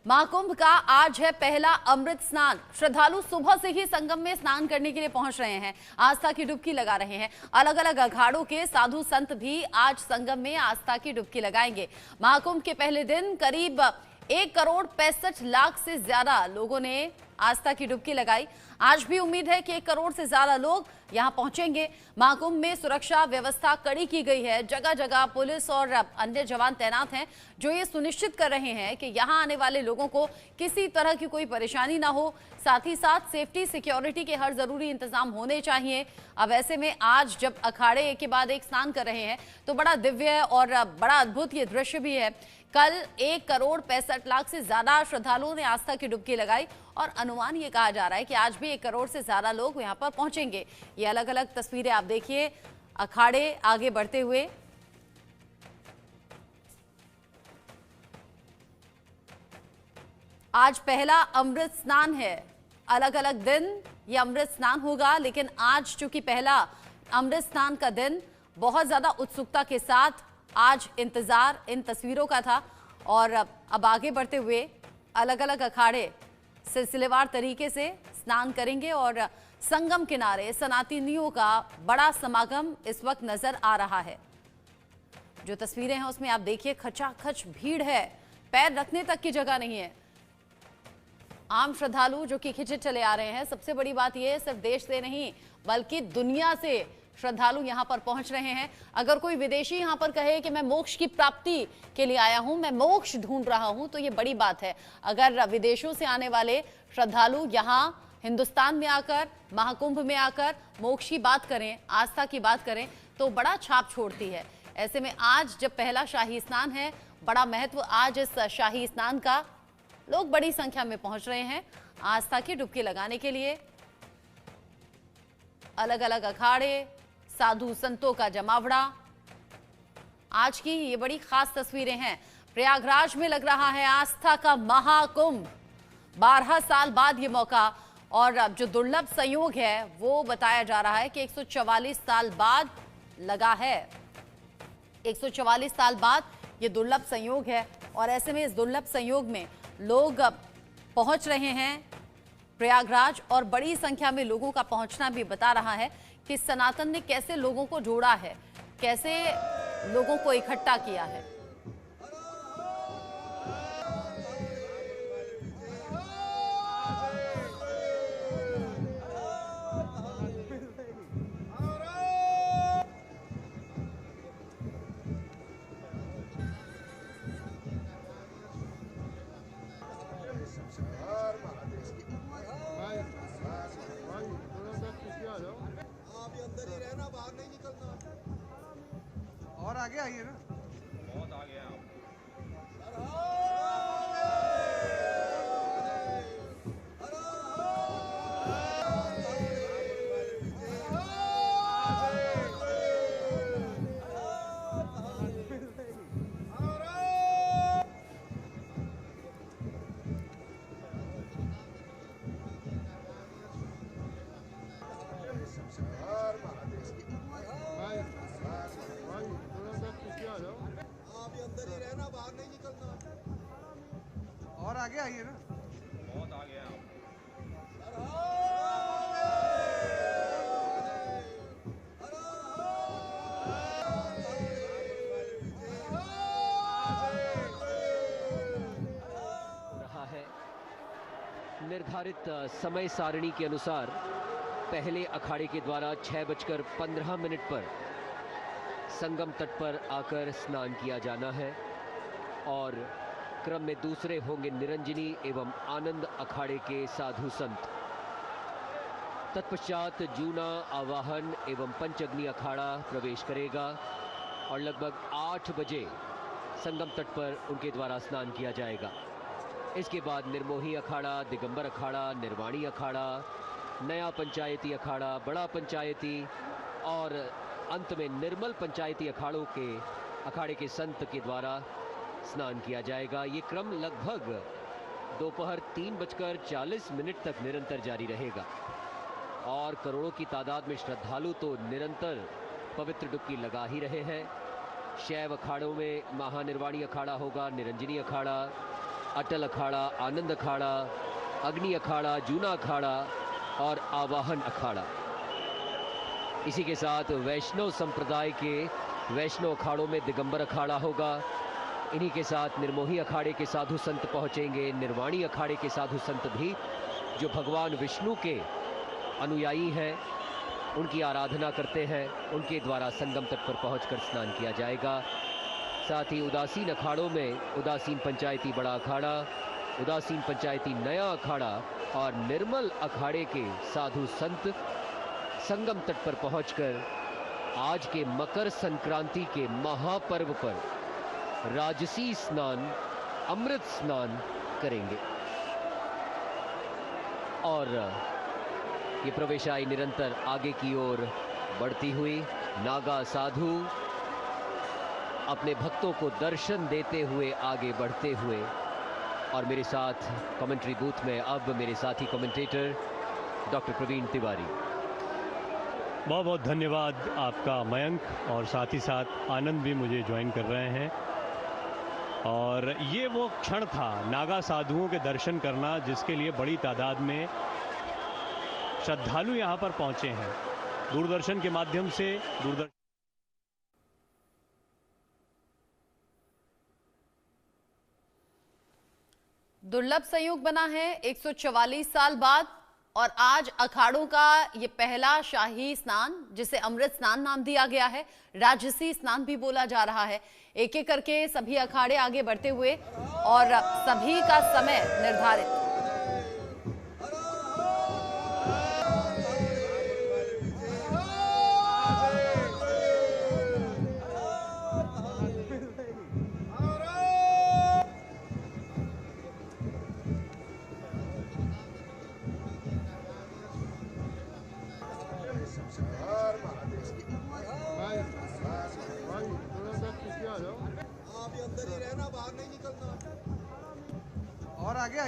महाकुंभ का आज है पहला अमृत स्नान। श्रद्धालु सुबह से ही संगम में स्नान करने के लिए पहुंच रहे हैं, आस्था की डुबकी लगा रहे हैं। अलग अलग अखाड़ों के साधु संत भी आज संगम में आस्था की डुबकी लगाएंगे। महाकुंभ के पहले दिन करीब 1,65,00,000 से ज्यादा लोगों ने आस्था की डुबकी लगाई। आज भी उम्मीद है कि 1 करोड़ से ज्यादा लोग यहां पहुंचेंगे। महाकुंभ में सुरक्षा व्यवस्था कड़ी की गई है। जगह जगह पुलिस और अन्य जवान तैनात हैं, जो ये सुनिश्चित कर रहे हैं कि यहां आने वाले लोगों को किसी तरह की कोई परेशानी ना हो। साथ ही साथ सेफ्टी सिक्योरिटी के हर जरूरी इंतजाम होने चाहिए। अब ऐसे में आज जब अखाड़े एक के बाद एक स्नान कर रहे हैं तो बड़ा दिव्य और बड़ा अद्भुत ये दृश्य भी है। कल 1,65,00,000 से ज्यादा श्रद्धालुओं ने आस्था की डुबकी लगाई और अनुमान ये कहा जा रहा है कि आज भी 1 करोड़ से ज्यादा लोग यहां पर पहुंचेंगे। ये अलग अलग तस्वीरें आप देखिए, अखाड़े आगे बढ़ते हुए। आज पहला अमृत स्नान है। अलग अलग दिन ये अमृत स्नान होगा, लेकिन आज चूंकि पहला अमृत स्नान का दिन बहुत ज्यादा उत्सुकता के साथ आज इंतजार इन तस्वीरों का था। और अब आगे बढ़ते हुए अलग अलग अखाड़े सिलसिलेवार तरीके से स्नान करेंगे और संगम किनारे सनातनियों का बड़ा समागम इस वक्त नजर आ रहा है। जो तस्वीरें हैं उसमें आप देखिए, खचाखच भीड़ है, पैर रखने तक की जगह नहीं है। आम श्रद्धालु जो कि खिंचे चले आ रहे हैं। सबसे बड़ी बात यह है, सिर्फ देश से नहीं बल्कि दुनिया से श्रद्धालु यहां पर पहुंच रहे हैं। अगर कोई विदेशी यहां पर कहे कि मैं मोक्ष की प्राप्ति के लिए आया हूं, मैं मोक्ष ढूंढ रहा हूं, तो ये बड़ी बात है। अगर विदेशों से आने वाले श्रद्धालु यहां हिंदुस्तान में आकर, महाकुंभ में आकर मोक्ष की बात करें, आस्था की बात करें, तो बड़ा छाप छोड़ती है। ऐसे में आज जब पहला शाही स्नान है, बड़ा महत्व आज इस शाही स्नान का। लोग बड़ी संख्या में पहुंच रहे हैं आस्था की डुबकी लगाने के लिए। अलग अलग अखाड़े, साधु संतों का जमावड़ा। आज की ये बड़ी खास तस्वीरें हैं। प्रयागराज में लग रहा है आस्था का महाकुंभ। 12 साल बाद ये मौका, और अब जो दुर्लभ संयोग है वो बताया जा रहा है कि 144 साल बाद लगा है। 144 साल बाद ये दुर्लभ संयोग है, और ऐसे में इस दुर्लभ संयोग में लोग पहुंच रहे हैं प्रयागराज, और बड़ी संख्या में लोगों का पहुंचना भी बता रहा है कि सनातन ने कैसे लोगों को जोड़ा है, कैसे लोगों को इकट्ठा किया है। अंदर ही रहना, बाहर नहीं निकलना। और आगे आइए ना, बहुत आगे हैं आप। अंदर ही रहना, बाहर नहीं निकलना। और आगे आइए ना, बहुत आगे हैं आप। रहा है निर्धारित समय सारणी के अनुसार पहले अखाड़े के द्वारा 6:15 पर संगम तट पर आकर स्नान किया जाना है, और क्रम में दूसरे होंगे निरंजनी एवं आनंद अखाड़े के साधु संत। तत्पश्चात जूना, आवाहन एवं पंचअग्नि अखाड़ा प्रवेश करेगा, और लगभग 8 बजे संगम तट पर उनके द्वारा स्नान किया जाएगा। इसके बाद निर्मोही अखाड़ा, दिगंबर अखाड़ा, निर्वाणी अखाड़ा, नया पंचायती अखाड़ा, बड़ा पंचायती, और अंत में निर्मल पंचायती अखाड़े के संत के द्वारा स्नान किया जाएगा। ये क्रम लगभग दोपहर 3:40 तक निरंतर जारी रहेगा, और करोड़ों की तादाद में श्रद्धालु तो निरंतर पवित्र डुबकी लगा ही रहे हैं। शैव अखाड़ों में महानिर्वाणी अखाड़ा होगा, निरंजनी अखाड़ा, अटल अखाड़ा, आनंद अखाड़ा, अग्नि अखाड़ा, जूना अखाड़ा और आवाहन अखाड़ा। इसी के साथ वैष्णव संप्रदाय के वैष्णव अखाड़ों में दिगंबर अखाड़ा होगा। इन्हीं के साथ निर्मोही अखाड़े के साधु संत पहुंचेंगे। निर्वाणी अखाड़े के साधु संत भी, जो भगवान विष्णु के अनुयायी हैं, उनकी आराधना करते हैं, उनके द्वारा संगम तट पर पहुंचकर स्नान किया जाएगा। साथ ही उदासीन अखाड़ों में उदासीन पंचायती बड़ा अखाड़ा, उदासीन पंचायती नया अखाड़ा और निर्मल अखाड़े के साधु संत संगम तट पर पहुंचकर आज के मकर संक्रांति के महापर्व पर राजसी स्नान, अमृत स्नान करेंगे। और ये प्रवेशाई निरंतर आगे की ओर बढ़ती हुई, नागा साधु अपने भक्तों को दर्शन देते हुए आगे बढ़ते हुए। और मेरे साथ कमेंट्री बूथ में अब मेरे साथी कमेंटेटर डॉक्टर प्रवीण तिवारी। बहुत बहुत धन्यवाद आपका मयंक, और साथ ही साथ आनंद भी मुझे ज्वाइन कर रहे हैं। और ये वो क्षण था नागा साधुओं के दर्शन करना, जिसके लिए बड़ी तादाद में श्रद्धालु यहाँ पर पहुँचे हैं। दूरदर्शन के माध्यम से दुर्लभ संयोग बना है 144 साल बाद, और आज अखाड़ों का ये पहला शाही स्नान, जिसे अमृत स्नान नाम दिया गया है, राजसी स्नान भी बोला जा रहा है। एक एक करके सभी अखाड़े आगे बढ़ते हुए और सभी का समय निर्धारित। आप अंदर ही रहना, बाहर नहीं निकलना। और आगे